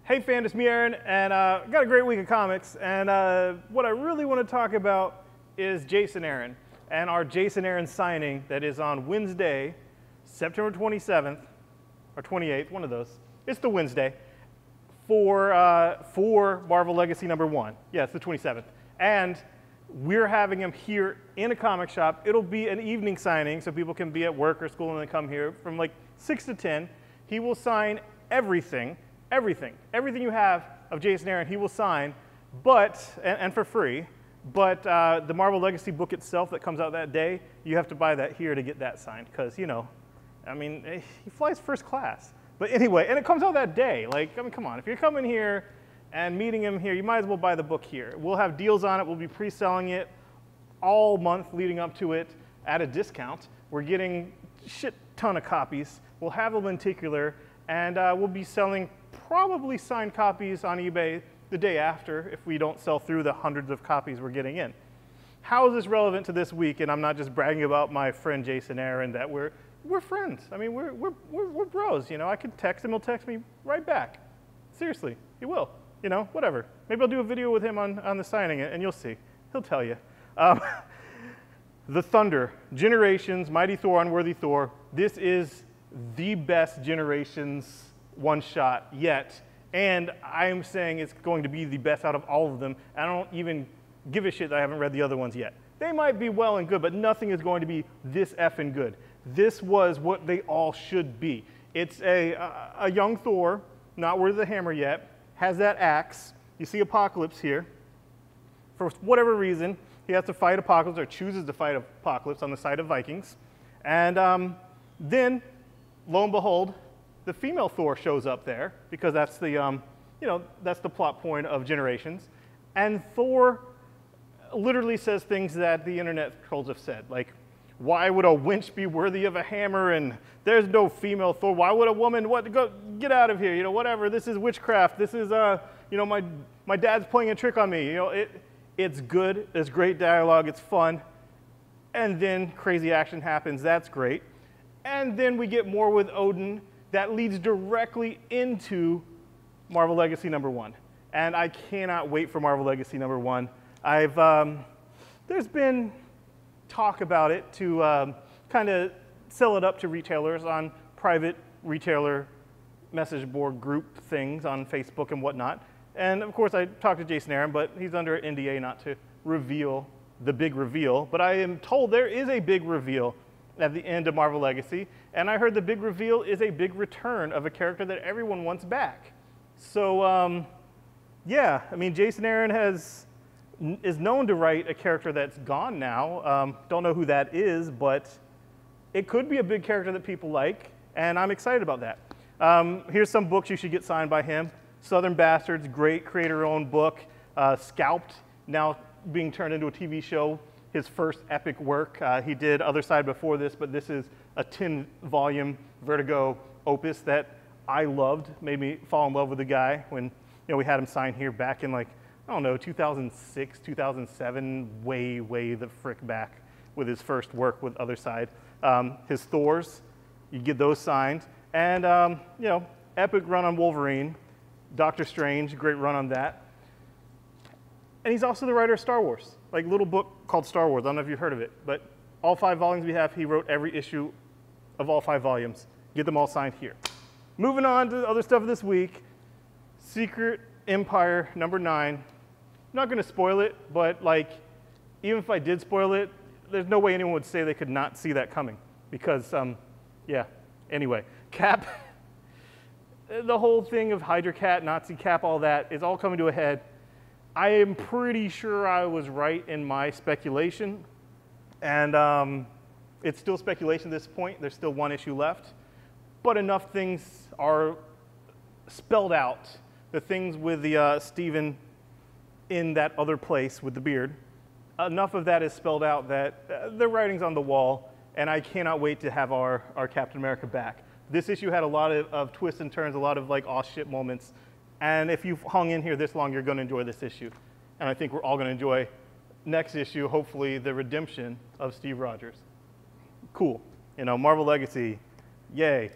Hey fans, it's me, Aaron, and got a great week of comics. And what I really want to talk about is Jason Aaron and our Jason Aaron signing that is on Wednesday, September 27th or 28th, one of those. It's the Wednesday for Marvel Legacy #1. Yeah, it's the 27th, and we're having him here in a comic shop. It'll be an evening signing, so people can be at work or school and then come here from like 6 to 10. He will sign everything you have of Jason Aaron, he will sign, but, and for free, but the Marvel Legacy book itself that comes out that day, you have to buy that here to get that signed, because, you know, I mean, he flies first class. But anyway, and it comes out that day. Like, I mean, come on, if you're coming here and meeting him here, you might as well buy the book here. We'll have deals on it. We'll be pre-selling it all month leading up to it at a discount. We're getting a shit ton of copies. We'll have a lenticular, and we'll be selling probably signed copies on eBay the day after if we don't sell through the hundreds of copies we're getting in. How is this relevant to this week? And I'm not just bragging about my friend Jason Aaron, that we're friends. I mean, we're bros, you know. I could text him, he'll text me right back. Seriously, he will, you know, whatever. Maybe I'll do a video with him on the signing, and you'll see. He'll tell you. The Thunder, Generations, Mighty Thor, Unworthy Thor. This is the best Generations one-shot yet, and I'm saying it's going to be the best out of all of them. I don't even give a shit that I haven't read the other ones yet. They might be well and good, but nothing is going to be this effing good. This was what they all should be. It's a young Thor, not worth the hammer yet, has that axe. You see Apocalypse here. For whatever reason, he has to fight Apocalypse, or chooses to fight Apocalypse on the side of Vikings. And then, lo and behold, the female Thor shows up there, because that's the, you know, that's the plot point of Generations. And Thor literally says things that the internet trolls have said, like, why would a winch be worthy of a hammer? And there's no female Thor. Why would a woman, get out of here, you know, whatever. This is witchcraft. This is, you know, my dad's playing a trick on me. You know, it's good. It's great dialogue. It's fun. And then crazy action happens. That's great. And then we get more with Odin. That leads directly into Marvel Legacy #1. And I cannot wait for Marvel Legacy #1. There's been talk about it to kind of sell it up to retailers on private retailer message board group things on Facebook and whatnot. And of course I talked to Jason Aaron, but he's under NDA not to reveal the big reveal. But I am told there is a big reveal at the end of Marvel Legacy, and I heard the big reveal is a big return of a character that everyone wants back. So yeah, I mean, Jason Aaron is known to write a character that's gone now. Don't know who that is, but it could be a big character that people like, and I'm excited about that. Here's some books you should get signed by him. Southern Bastards, great creator-owned book. Scalped, now being turned into a TV show. His first epic work. He did Other Side before this, but this is a 10-volume Vertigo opus that I loved. Made me fall in love with the guy when, you know, we had him sign here back in, like, I don't know, 2006, 2007, way the frick back with his first work with Other Side. His Thors, you get those signed. And, you know, epic run on Wolverine. Doctor Strange, great run on that. And he's also the writer of Star Wars, like a little book called Star Wars. I don't know if you've heard of it, but all 5 volumes we have, he wrote every issue of all 5 volumes. Get them all signed here. Moving on to other stuff this week. Secret Empire #9. I'm not going to spoil it, but like, even if I did spoil it, there's no way anyone would say they could not see that coming. Because, yeah, anyway. Cap, the whole thing of Hydra Cat, Nazi Cap, all that is all coming to a head. I am pretty sure I was right in my speculation, and it's still speculation at this point. There's still 1 issue left, but enough things are spelled out. The things with the Stephen in that other place with the beard, enough of that is spelled out that the writing's on the wall, and I cannot wait to have our Captain America back. This issue had a lot of twists and turns, a lot of like aw shit moments. And if you've hung in here this long, you're going to enjoy this issue. And I think we're all going to enjoy next issue, hopefully the redemption of Steve Rogers. Cool. You know, Marvel Legacy, yay.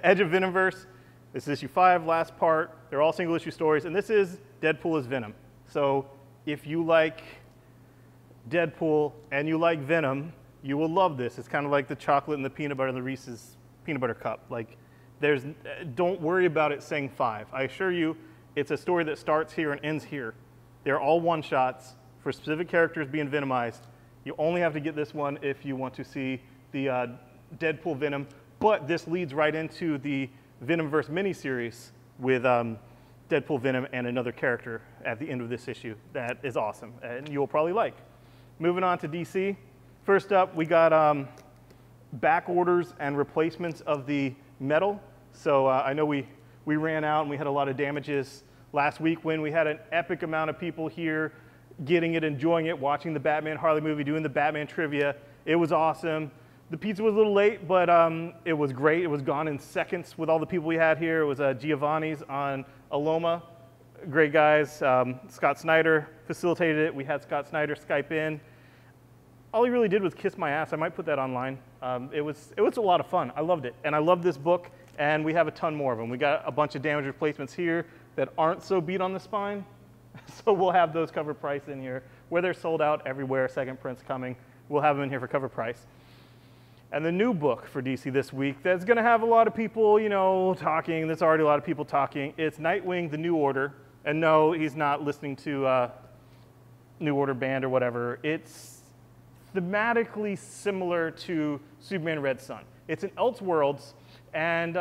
Edge of Venomverse, This is issue 5, last part. They're all single issue stories, and this is Deadpool as Venom. So if you like Deadpool and you like Venom, you will love this. It's kind of like the chocolate and the peanut butter, the Reese's peanut butter cup. Like, don't worry about it saying 5. I assure you, it's a story that starts here and ends here. They're all one-shots for specific characters being venomized. You only have to get this one if you want to see the Deadpool Venom, but this leads right into the Venomverse miniseries with Deadpool Venom and another character at the end of this issue. That is awesome, and you'll probably like. Moving on to DC. First up, we got back orders and replacements of the metal. So I know we ran out and we had a lot of damages last week when we had an epic amount of people here getting it, enjoying it, watching the Batman Harley movie, doing the Batman trivia. It was awesome. The pizza was a little late, but it was great. It was gone in seconds with all the people we had here. It was Giovanni's on Aloma. Great guys. Scott Snyder facilitated it. We had Scott Snyder Skype in. All he really did was kiss my ass. I might put that online. It was a lot of fun. I loved it. And I love this book, and we have a ton more of them. We got a bunch of damage replacements here that aren't so beat on the spine. So we'll have those cover price in here. Where they're sold out everywhere, second print's coming, we'll have them in here for cover price. And the new book for DC this week that's going to have a lot of people, you know, talking. There's already a lot of people talking. It's Nightwing, the New Order. And no, he's not listening to New Order Band or whatever. It's thematically similar to Superman Red Sun. It's in Elseworlds, and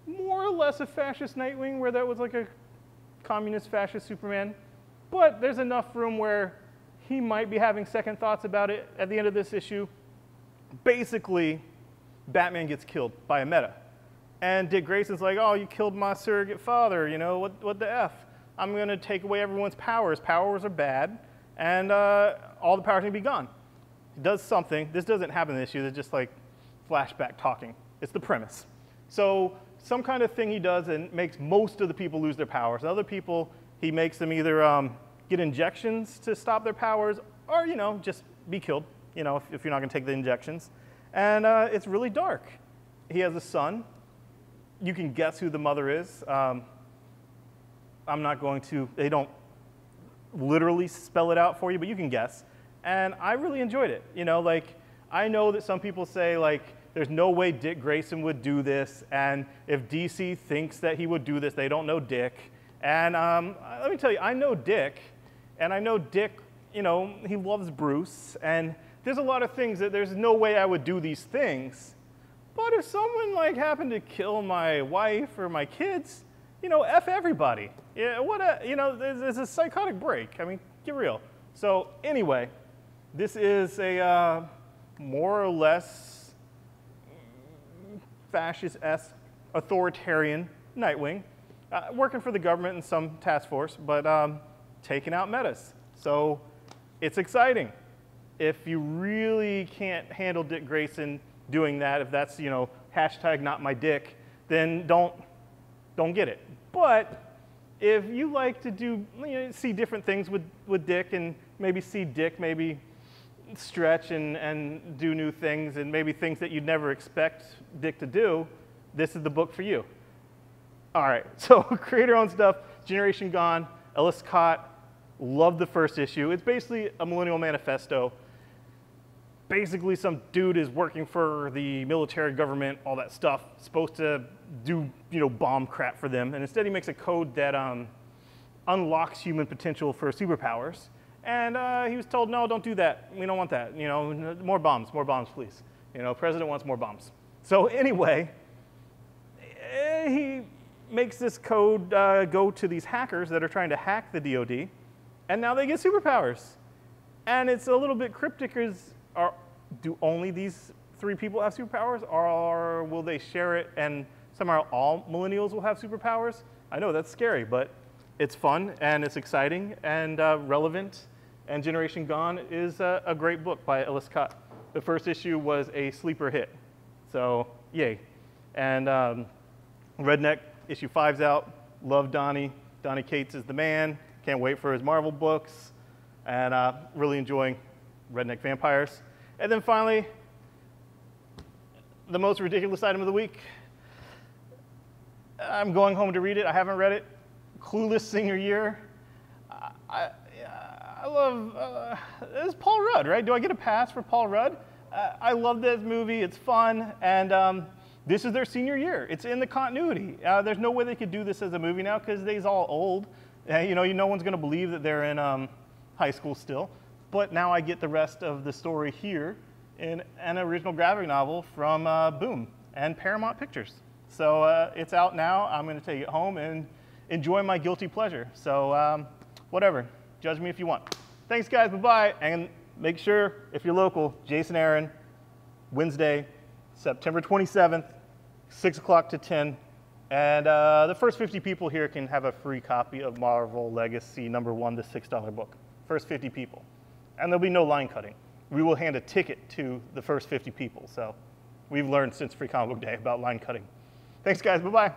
more or less a fascist Nightwing, where that was like a communist fascist Superman. But there's enough room where he might be having second thoughts about it at the end of this issue. Basically, Batman gets killed by a meta. And Dick Grayson's like, oh, you killed my surrogate father, you know, what the F? I'm going to take away everyone's powers. Powers are bad, and all the powers need to be gone. He does something. This doesn't happen in this issue. It's just like flashback talking. It's the premise. So some kind of thing he does and makes most of the people lose their powers. Other people, he makes them either get injections to stop their powers or, you know, just be killed. You know, if you're not going to take the injections. And it's really dark. He has a son. You can guess who the mother is. I'm not going to, they don't literally spell it out for you, but you can guess. And I really enjoyed it. You know, like, I know that some people say, like, there's no way Dick Grayson would do this. And if DC thinks that he would do this, they don't know Dick. And let me tell you, I know Dick. And I know Dick, you know, he loves Bruce. And there's a lot of things that there's no way I would do these things. But if someone like happened to kill my wife or my kids, you know, F everybody. Yeah, you know, there's a psychotic break. I mean, get real. So anyway, this is a more or less fascist-esque authoritarian Nightwing, working for the government in some task force, but taking out metas. So it's exciting. If you really can't handle Dick Grayson doing that, if that's, you know, hashtag not my dick, then don't get it. But if you like to do, you know, see different things with Dick and maybe see Dick maybe stretch and do new things and maybe things that you'd never expect Dick to do, this is the book for you. All right, so creator-owned stuff, Generation Gone, Ellis Scott, loved the first issue. It's basically a millennial manifesto. Basically, some dude is working for the military government, all that stuff, supposed to do, you know, bomb crap for them. And instead he makes a code that unlocks human potential for superpowers. And he was told, no, don't do that. We don't want that. You know, more bombs, please. You know, president wants more bombs. So anyway, he makes this code go to these hackers that are trying to hack the DOD. And now they get superpowers. And it's a little bit cryptic because do only these 3 people have superpowers, or will they share it and somehow all millennials will have superpowers? I know that's scary, but it's fun and it's exciting and relevant. And Generation Gone is a great book by Ellis Scott. The first issue was a sleeper hit, so yay. And Redneck issue 5's out. Love Donnie. Donnie Cates is the man. Can't wait for his Marvel books. And really enjoying Redneck Vampires. And then finally, the most ridiculous item of the week. I'm going home to read it. I haven't read it. Clueless Senior Year. I love, it's Paul Rudd, right? Do I get a pass for Paul Rudd? I love this movie. It's fun. And this is their senior year. It's in the continuity. There's no way they could do this as a movie now because they's all old. You know, no one's going to believe that they're in high school still. But now I get the rest of the story here in an original graphic novel from Boom and Paramount Pictures. So it's out now. I'm going to take it home and enjoy my guilty pleasure. So whatever. Judge me if you want. Thanks, guys. Bye-bye. And make sure, if you're local, Jason Aaron, Wednesday, September 27th, 6 o'clock to 10. And the first 50 people here can have a free copy of Marvel Legacy #1, the $6 book. First 50 people. And there'll be no line cutting. We will hand a ticket to the first 50 people. So we've learned since Free Comic Book Day about line cutting. Thanks, guys. Bye-bye.